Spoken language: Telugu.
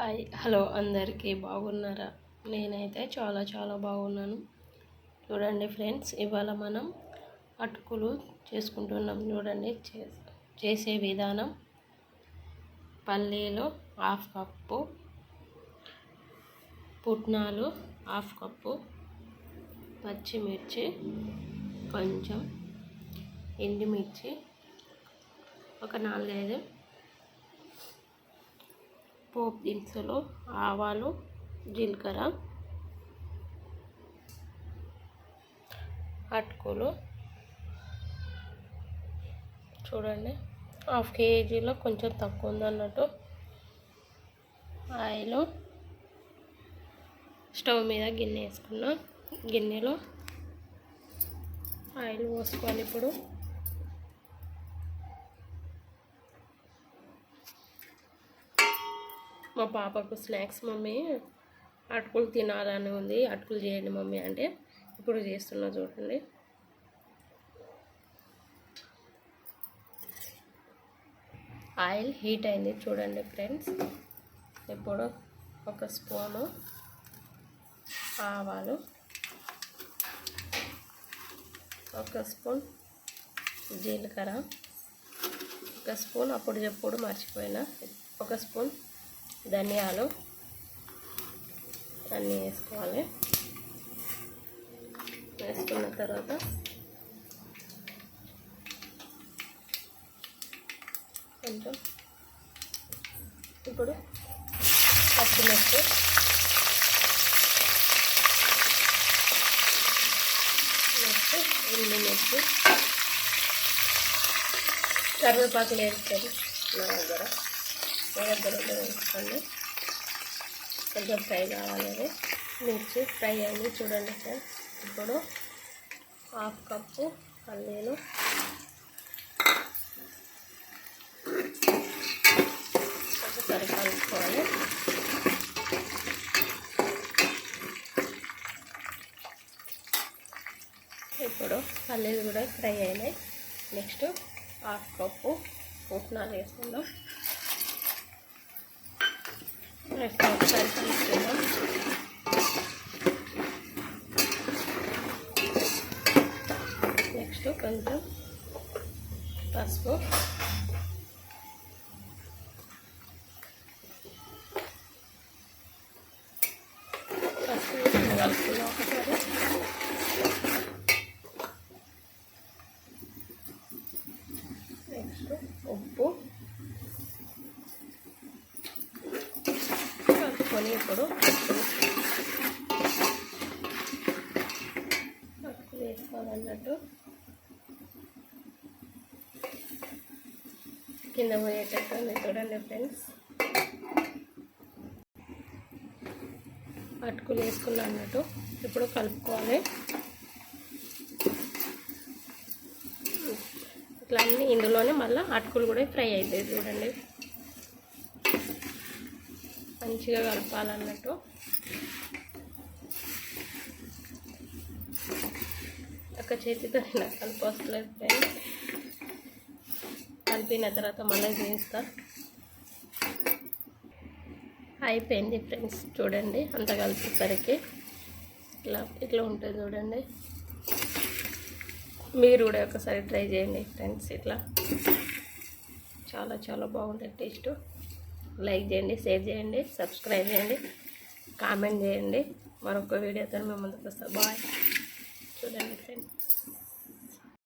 హాయ్ హలో అందరికీ బాగున్నారా? నేనైతే చాలా బాగున్నాను. చూడండి ఫ్రెండ్స్, ఇవాళ మనం అటుకులు చేసుకుంటున్నాం. చూడండి చేసే విధానం. పల్లీలు హాఫ్ కప్పు, పుట్నాలు హాఫ్ కప్పు, పచ్చిమిర్చి కొంచెం, ఎండుమిర్చి ఒక 4-5, పోపు దినుసులు, ఆవాలు, జీలకర్ర, అటుకులు. చూడండి, హాఫ్ కేజీలో కొంచెం తక్కువ ఉందన్నట్టు. ఆయిల్ స్టవ్ మీద గిన్నె వేసుకున్నా. గిన్నెలో ఆయిల్ పోసుకోవాలి. ఇప్పుడు మా పాపకు స్నాక్స్ మమ్మీ అటుకులు తినాలని ఉంది, అటుకులు చేయండి మమ్మీ అంటే ఇప్పుడు చేస్తున్నా. చూడండి, ఆయిల్ హీట్ అయింది. చూడండి ఫ్రెండ్స్, ఇప్పుడు ఒక స్పూను ఆవాలు, ఒక స్పూన్ జీలకర్ర, ఒక స్పూన్ అప్పుడు మర్చిపోయినా, ఒక స్పూన్ ధనియాలు అన్నీ వేసుకోవాలి. వేసుకున్న తర్వాత కొంచెం ఇప్పుడు పచ్చిమిర్చి, నెక్స్ట్ ఎండుమిర్చి, కరివేపాకులు వేసుకోండి. నా దగ్గర వేసుకోండి. కొంచెం ఫ్రై కావాలి. మిర్చి ఫ్రై అయింది. చూడండి ఫ్రెండ్స్, ఇప్పుడు హాఫ్ కప్పు పల్లీలు, ఒకసారి కలుపుకోవాలి. ఇప్పుడు పల్లీలు కూడా ఫ్రై అయినాయి. నెక్స్ట్ హాఫ్ కప్పు పుట్నాలు వేసుకుందాం. ఒకసారి తీసుకుందాం. నెక్స్ట్ కొంచెం పసుపు, కలుపుకుందాం ఒకసారి. నెక్స్ట్ ఉప్పు కలుపుకొని ఇప్పుడు అటుకులు వేసుకోవాలన్నట్టు. కింద పోయేటట్టు ఉంది. చూడండి ఫ్రెండ్స్, అటుకులు వేసుకున్నా అన్నట్టు. ఇప్పుడు కలుపుకోవాలి. ఇట్లా అన్నీ ఇందులోనే మళ్ళీ అటుకులు కూడా ఫ్రై అవుతాయి. చూడండి, మంచిగా కలపాలన్నట్టు. ఒక చేతితో నాకు కలిపొస్తలేదు ఫ్రెండ్స్. కలిపిన తర్వాత మళ్ళీ చేస్తా. అయిపోయింది ఫ్రెండ్స్. చూడండి, అంత కలిపేసరికి ఇట్లా ఉంటుంది. చూడండి, మీరు కూడా ఒకసారి ట్రై చేయండి ఫ్రెండ్స్. ఇట్లా చాలా బాగుంటుంది టేస్ట్. లైక్ చేయండి, షేర్ చేయండి, సబ్స్క్రైబ్ చేయండి, కామెంట్ చేయండి. మరొక వీడియోతో మేము ముందుకు వస్తాం. బాయ్.